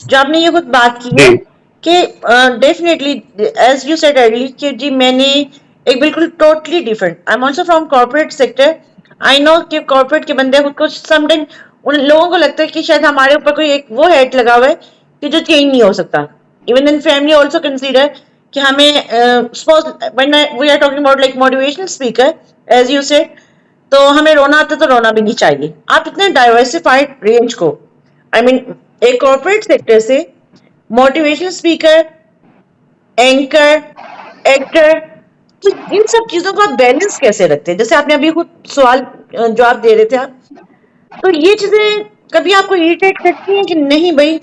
जो आपने ये खुद बात की जी है कि definitely as you said early कि जी मैंने एक बिल्कुल totally different, I am also from corporate sector. I know कि कॉर्पोरेट के बंदे खुद को समटाइम उन लोगों को लगता है कि शायद हमारे ऊपर कोई एक वो हेड लगा हुआ है कि जो चेंज नहीं हो सकता। Even in family also consider कि हमें suppose when we are talking about like motivational speaker as you said, तो हमें रोना आता तो रोना भी नहीं चाहिए। आप इतने डाइवर्सिफाइड रेंज को, आई मीन एक कॉर्पोरेट सेक्टर से मोटिवेशनल स्पीकर, एंकर, एक्टर, तो इन सब चीजों को आप बैलेंस कैसे रखते हैं? जैसे आपने अभी खुद सवाल जवाब दे रहे थे आप, तो ये चीजें कभी आपको इरिटेट करती हैं कि नहीं भाई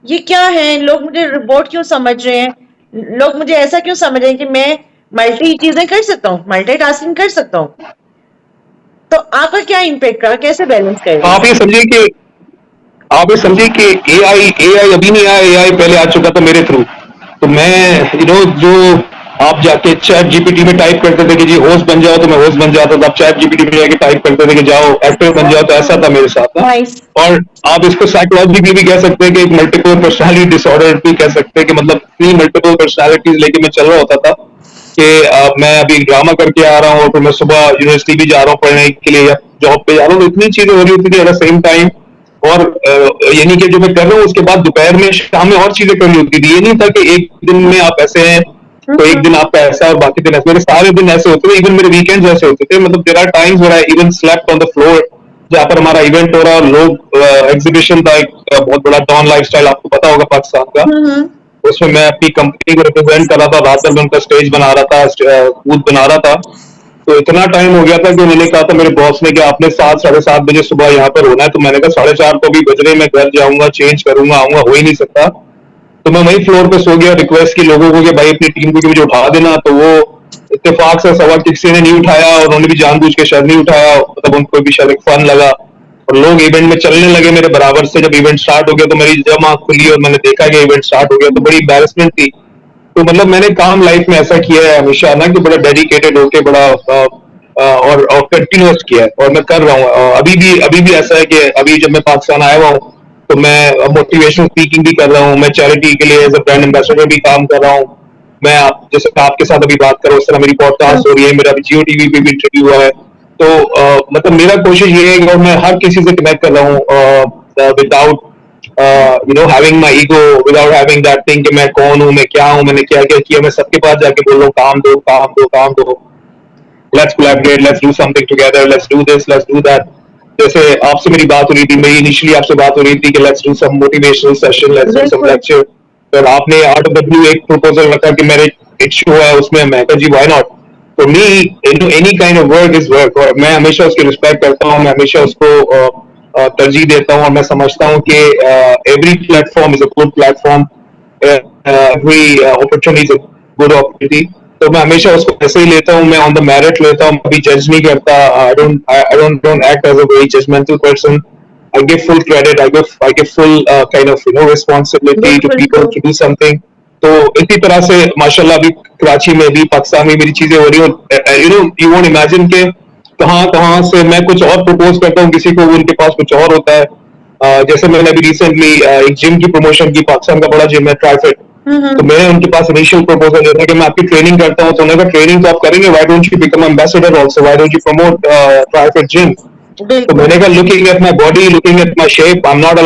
ये क्या है, लोग मुझे रोबोट क्यों समझ रहे हैं, लोग मुझे ऐसा क्यों समझ रहे हैं कि मैं मल्टी चीजें कर सकता हूँ, मल्टीटास्किंग कर सकता हूँ? तो आपका क्या इम्पैक्ट रहा, कैसे बैलेंस करें? आप ये समझिए कि आप ये समझिए कि एआई अभी नहीं आया, एआई पहले आ चुका था मेरे थ्रू। तो मैं जो आप जाके चैट जीपीटी में टाइप करते थे कि जी होस्ट बन जाओ, तो मैं होस्ट बन जाता था। आप चैट जीपीटी में जाके टाइप करते थे कि जाओ एक्टर बन जाओ, तो ऐसा था मेरे साथ ना। नाइस। और आप इसको साइकोलॉजिकली भी कह सकते हैं कि एक मल्टीपल पर्सनालिटी डिसऑर्डर भी कह सकते हैं कि मतलब 3 मल्टीपल पर्सनालिटीज लेके मैं चल रहा होता था कि मैं अभी ड्रामा करके आ रहा हूँ, फिर मैं सुबह यूनिवर्सिटी भी जा रहा हूँ पढ़ने के लिए या जॉब पे जा रहा हूँ, तो इतनी चीजें हो रही होती थी एट द सेम टाइम। और ये नहीं कि जो मैं कर रहा हूँ उसके बाद दोपहर में शाम में और चीजें करनी होती थी। ये नहीं था कि एक दिन में आप ऐसे हैं तो एक दिन आपका ऐसा और बाकी दिन ऐसे। मेरे सारे दिन ऐसे होते थे, इवन मेरे वीकेंड ऐसे होते थे। मतलब there are times where I even slept on the floor, जहाँ पर हमारा इवेंट हो रहा है और लोग एग्जीबिशन था एक बहुत बड़ा डॉन लाइफस्टाइल, आपको पता होगा पाकिस्तान का। उसमें मैं अपनी कंपनी को रिप्रेजेंट कर रहा था, रात भर में उनका स्टेज बना रहा था, बूथ बना रहा था। तो इतना टाइम हो गया था कि उन्होंने कहा था मेरे बॉस ने कि आपने 7 साढ़े 7 बजे सुबह यहाँ पर होना है। तो मैंने कहा 4:30 तो अभी बज रहे, मैं घर जाऊंगा, चेंज करूंगा, आऊंगा, हो ही नहीं सकता। तो मैं वही फ्लोर पे सो गया, रिक्वेस्ट की लोगों को कि भाई अपनी टीम को कि मुझे उठा देना। तो वो इत्तेफाक से सवा किसी ने नहीं उठाया और उन्होंने भी जानबूझ के शायद नहीं उठाया, मतलब उनको भी शायद एक फन लगा और लोग इवेंट में चलने लगे मेरे बराबर से। जब इवेंट स्टार्ट हो गया तो मेरी जब आंख खुली और मैंने देखा कि इवेंट स्टार्ट हो गया तो बड़ी एम्बैरेसमेंट थी। तो मतलब मैंने काम लाइफ में ऐसा किया है हमेशा ना कि बड़ा डेडिकेटेड होके बड़ा और कंटिन्यूअस किया है और मैं कर रहा हूँ। अभी भी ऐसा है कि अभी जब मैं पाकिस्तान आया हुआ हूँ तो मैं मोटिवेशनल स्पीकिंग भी कर रहा हूँ, मैं चैरिटी के लिए एज अ ब्रांड एम्बेसडर भी काम कर रहा हूँ। मैं जैसे आपके साथ अभी बात कर रहा हूँ, उस तरह मेरी पॉडकास्ट हो रही है, मेरा अभी जियो टीवी पे भी इंटरव्यू हुआ है। तो मतलब मेरा कोशिश ये है कि मैं हर किसी से कनेक्ट कर रहा हूँ without having my ego, without having that thing कि मैं कौन हूँ, मैं क्या हूँ, मैंने क्या क्या किया। मैं सबके पास जाके बोल रहा हूँ काम दो काम दो काम दो, let's collaborate, let's do something together, let's do this, let's do that। जैसे आपसे मेरी बात हो रही थी, मेरी इनिशियली आपसे बात हो रही थी कि let's do some motivational session, let's do some lecture। फिर आपने आर्ट ऑफ द ब्लू एक प्रपोजल रखा कि मेरे एक शो है उसमें, मैं कहा जी why not. For me any kind of work is work और मैं हमेशा उसकी रिस्पेक्ट करता हूँ, मैं हमेशा उसको तरजीह देता हूँ और मैं समझता हूँ कि every platform is a good platform, every opportunity is a good opportunity. तो मैं हमेशा उसको ऐसे ही लेता हूँ, मैं ऑन द मेरिट लेता हूँ, कभी जज नहीं करता। I don't act as a very judgemental person. I give full credit, I give full kind of responsibility to people to do something। तो इसी तरह से माशाल्लाह अभी कराची में भी पाकिस्तान में मेरी चीजें हो रही हो। यू वोंट इमेजिन के कहाँ कहाँ से मैं कुछ और प्रपोज करता हूँ किसी को, उनके पास कुछ और होता है। जैसे मैंने अभी रिसेंटली एक जिम की प्रमोशन की, पाकिस्तान का बड़ा जिम है ट्राइफिट। तो मैंने उनके पास इनिशियल प्रपोजल दिया था कि मैं आपकी ट्रेनिंग करता हूँ। तो उन्होंने कहा ट्रेनिंग तो आप करेंगे, why don't you become ambassador also, why don't you promote Tryfit gym. तो मैंने कहा looking at my body, looking at my shape, I'm not a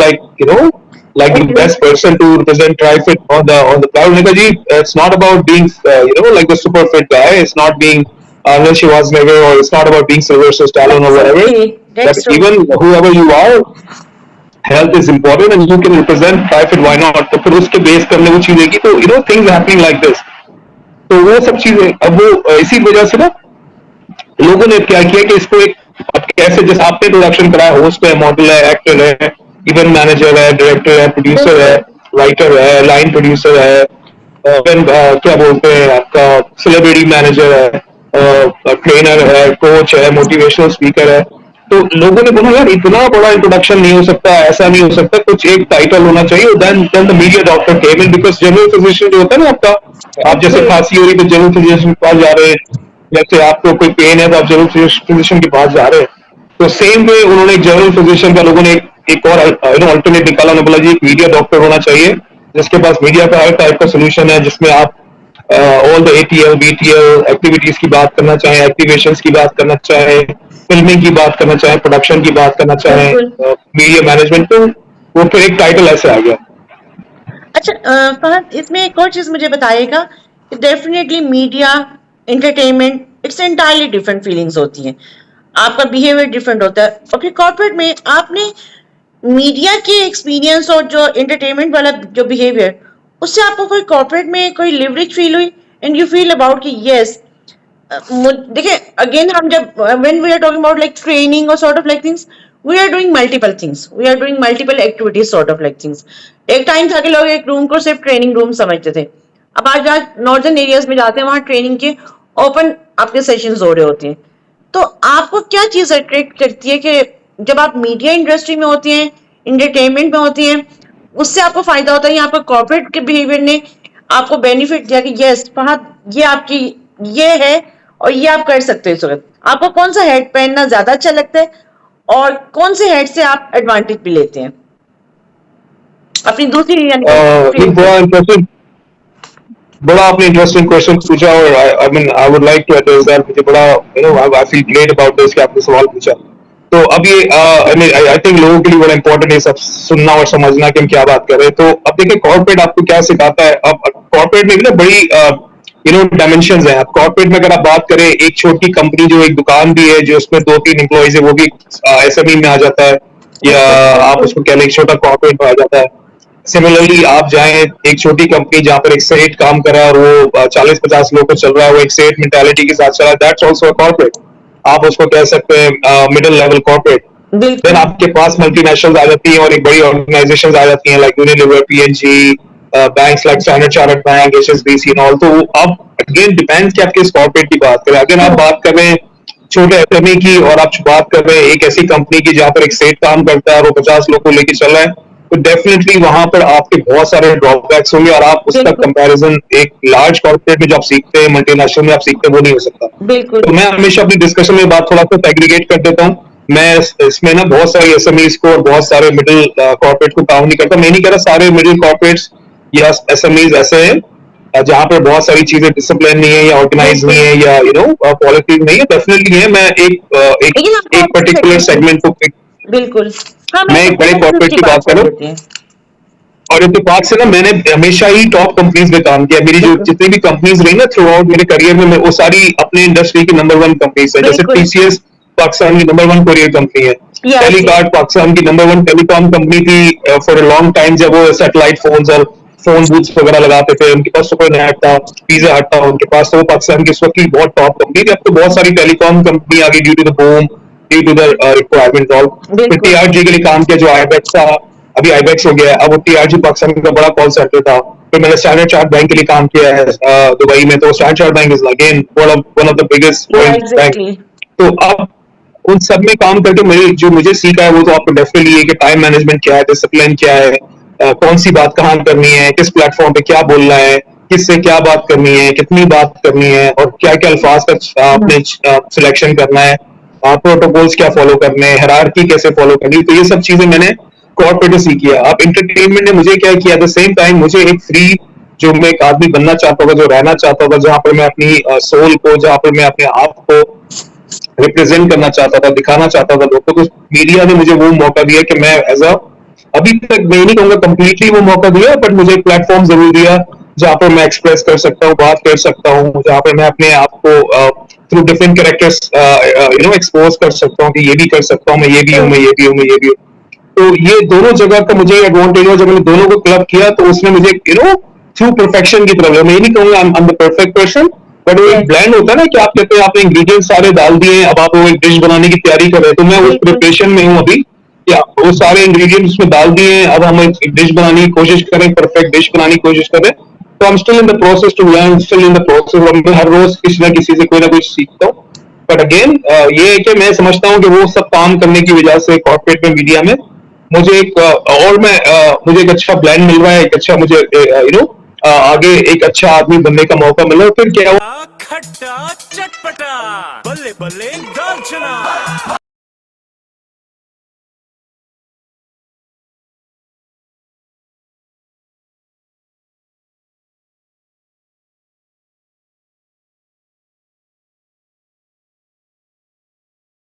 like the best person to represent TriFit on the crowd। मैंने कहा जी it's not about being like the super fit guy, it's not being Arnold Schwarzenegger or it's not about being Sylvester Stallone or whatever, but even whoever you are, health is important and you can represent TriFit, why not। तो फिर उसके base पर हमने वो चीजें की, तो things happening like this। तो वो सब चीजें अब वो इसी वजह से ना लोगों ने क्या किया कि इसको एक कैसे, जैसे आपने प्रोडक्शन कराया, होस्ट है, मॉडल है, एक्टर है, इवेंट मैनेजर है, डायरेक्टर है, प्रोड्यूसर है, राइटर है, लाइन प्रोड्यूसर है, क्या बोलते हैं आपका सेलिब्रिटी मैनेजर है, ट्रेनर है, कोच है, मोटिवेशनल स्पीकर है। तो लोगों ने बोला यार इतना बड़ा इंट्रोडक्शन नहीं हो सकता, ऐसा नहीं हो सकता, कुछ एक टाइटल होना चाहिए। Then the media doctor came in, because general physician जो होता है ना आपका, आप जैसे खांसी हो रही तो जनरल फिजिशियन के पास जा रहे हैं, जैसे आपको कोई पेन है तो आप जनरल फिजिशियन के पास जा रहे हैं। तो सेम वे उन्होंने एक जनरल फिजिशियन का लोगों ने एक एक और अल्टरनेट निकाला, उन्होंने बोला जी एक मीडिया डॉक्टर होना चाहिए जिसके पास मीडिया का हर टाइप का सोल्यूशन है, जिसमें आप all the ATL BTL activities की बात करना चाहें, एक्टिवेशंस की बात करना चाहें, फिल्मिंग की बात करना चाहें, प्रोडक्शन की बात करना चाहें, बिल्कुल। मीडिया मैनेजमेंट, तो वो फिर एक टाइटल ऐसे आ गया। अच्छा फहद, इसमें एक और चीज मुझे बताइएगा कि definitely media entertainment it's entirely different feelings होती हैं, आपका बिहेवियर डिफरेंट होता है, और फिर कॉर्पोरेट में आपने मीडिया के एक्सपीरियंस और जो एंटरटेनमेंट वाला जो बिहेवियर, उससे आपको कोई कॉर्पोरेट में कोई लिवरेज फील हुई एंड यू फील अबाउट कि यस, देखिए अगेन हम जब when we are talking about like training और sort of like things, we are doing multiple things, we are doing multiple activities sort of like things. एक time था कि लोग एक रूम को सिर्फ ट्रेनिंग रूम समझते थे, अब आज आज नॉर्दर्न एरियाज में जाते हैं, वहां ट्रेनिंग के ओपन आपके सेशंस हो रहे होते हैं। तो आपको क्या चीज अट्रैक्ट करती है कि जब आप मीडिया इंडस्ट्री में होती हैं, एंटरटेनमेंट में होती हैं, उससे आपको फायदा होता है या आपका कॉर्पोरेट के बिहेवियर ने आपको बेनिफिट दिया कि यस फहद ये आपकी ये है और ये आप कर सकते हो इस वक्त, आपको कौन सा हेड पहनना ज्यादा अच्छा लगता है और कौन से हेड से आप एडवांटेज भी लेते हैं अपनी दूसरी यानी एक बड़ा आपने इंटरेस्टिंग क्वेश्चन पूछा, और I mean I would like to address that. मुझे बड़ा I feel great about this कि आपने सवाल पूछा। तो अब ये आई थिंक लोगों के लिए बड़ा इंपॉर्टेंट है सब सुनना और समझना कि हम क्या बात कर रहे हैं। तो अब देखिए कॉर्पोरेट आपको क्या सिखाता है। अब कॉर्पोरेट में भी ना बड़ी डायमेंशंस है। अब कॉर्पोरेट में अगर आप बात करें, एक छोटी कंपनी जो एक दुकान भी है जो उसमें 2-3 एम्प्लॉइज है, वो भी एसएमई में आ जाता है, या आप उसको कह लें एक छोटा कॉर्पोरेट में आ जाता है। सिमिलरली आप जाएं एक छोटी कंपनी जहां पर एक सेठ काम कर रहा है और वो 40-50 लोग को चल रहा है, वो एक सेठ मेंटालिटी के साथ चल रहा है, दैट्स आल्सो अ कॉर्पोरेट। आप उसको कह सकते हैं मिडिल लेवल कॉर्पोरेट। देन आपके पास मल्टीनेशनल आ जाती हैं और एक बड़ी ऑर्गेनाइजेशंस आ जाती हैं like Unilever, PNG, banks like standard chartered bank, HSBC and all. तो अब अगेन डिपेंड्स कि आप किस कॉर्पोरेट की बात करें। अगर आप बात कर रहे हैं छोटे एसएमई की और आप बात कर रहे हैं एक ऐसी कंपनी की जहां पर एक सेठ काम करता है और वो 50 लोग को लेकर चल रहा है, तो डेफिनेटली वहां पर आपके बहुत सारे ड्रॉबैक्स होंगे और आप उसका कंपैरिजन एक लार्ज कॉर्पोरेट में जो आप सीखते हैं, मल्टीनेशनल में आप सीखते हैं, वो नहीं हो सकता। बिल्कुल। तो मैं हमेशा अपनी डिस्कशन में बात थोड़ा सा एग्रीगेट कर देता हूँ। मैं इसमें ना बहुत सारे एसएमईज को और बहुत सारे मिडिल कॉर्पोरेट को काउंट नहीं करता। मैं नहीं कह रहा सारे मिडिल कॉर्पोरेट्स या एसएमईज ऐसे हैं जहां पर बहुत सारी चीजें डिसिप्लिन नहीं है या ऑर्गेनाइज नहीं है या पॉलिसीज नहीं है, डेफिनेटली है। मैं एक पर्टिकुलर सेगमेंट को बिल्कुल मैं एक बड़े कॉर्पोरेट की बात कर रहा हूँ, और इत्तेफाक से ना मैंने हमेशा ही टॉप कंपनीज में काम किया। मेरी जो जितनी भी कंपनीज रही ना थ्रू आउट मेरे करियर में, वो सारी अपने इंडस्ट्री की नंबर 1 कंपनीज है। जैसे टीसीएस पाकिस्तान की नंबर 1 कोरियर कंपनी है, टेलीकार्ड पाकिस्तान की नंबर 1 टेलीकॉम कंपनी थी फॉर अ लॉन्ग टाइम। जब वो सैटेलाइट फोन्स और फोन बूथ्स वगैरह लगाते थे, उनके पास सुपर नेट था, पिज़्ज़ा हट था उनके पास, तो वो पाकिस्तान की इस वक्त की बहुत टॉप कंपनी थी। अब तो बहुत सारी टेलीकॉम कंपनी आ गई due to the boom, due to the requirement all. फिर टीआरजी के लिए काम किया जो आईबेक्स था, अभी आईबेक्स हो गया है। अब वो टीआरजी पाकिस्तान का बड़ा कॉल सेंटर था। फिर मैंने स्टैंडर्ड चार्ट बैंक के लिए काम किया है दुबई में, तो standard chart bank is again one of the biggest bank. तो अब उन सब में काम करके जो मुझे सीखा है वो तो आपको डेफिनेटली है कि टाइम मैनेजमेंट क्या है, डिसिप्लिन क्या है, कौन सी बात कहाँ करनी है, किस प्लेटफॉर्म पे क्या बोलना है, किससे क्या बात करनी है, कितनी बात करनी है, और क्या क्या अल्फाज का आपने सिलेक्शन करना है, प्रोटोकॉल्स क्या फॉलो करने हैं, हायरार्की कैसे फॉलो करनी है। तो ये सब चीजें मैंने कॉर्पोरेट से सीखी है। अब एंटरटेनमेंट ने मुझे क्या किया, एट द सेम टाइम मुझे एक फ्री जो मैं एक आदमी बनना चाहता था, जो रहना चाहता था, जहां पर मैं अपनी सोल को, जहां पर मैं अपने आप को रिप्रेजेंट करना चाहता था, दिखाना चाहता था लोगों को, तो मीडिया ने मुझे वो मौका दिया कि मैं अभी तक मैं नहीं कहूंगा कंप्लीटली वो मौका दिया, बट मुझे एक प्लेटफॉर्म जरूर दिया जहां पर मैं एक्सप्रेस कर सकता हूँ, बात कर सकता हूँ, जहां पर मैं अपने आप को थ्रू डिफरेंट कैरेक्टर्स एक्सपोज कर सकता हूँ कि ये भी कर सकता हूँ, मैं ये भी हूँ, मैं ये भी हूँ, मैं ये भी हूँ। तो ये दोनों जगह का मुझे एडवांटेज हुआ। जब मैंने दोनों को क्लब किया तो उसने मुझे थ्रू परफेक्शन की तरफ, मैं ये नहीं कहूंगा I am the perfect person, but वो एक ब्लेंड होता है ना कि आप कहते हैं आपने इंग्रेडिएंट्स सारे डाल दिए, अब आप वो एक डिश बनाने की तैयारी कर रहे हैं। तो मैं उस प्रिपरेशन में हूँ अभी, या वो सारे इंग्रेडिएंट्स उसमें डाल दिए, अब हम एक डिश बनाने की कोशिश करें, परफेक्ट डिश बनाने की कोशिश करें। तो I am still in the process to learn, still in the process. और मैं हर रोज किसी ना किसी से कोई ना कुछ सीखता हूँ। बट अगेन ये है कि मैं समझता हूँ कि वो सब काम करने की वजह से कॉर्पोरेट में, मीडिया में मुझे मुझे एक अच्छा ब्लेंड मिल रहा है, एक अच्छा मुझे आगे एक अच्छा आदमी बनने का मौका मिला। फिर क्या हुआ, खट्टा चटपटा, बल्ले बल्ले दाल चना।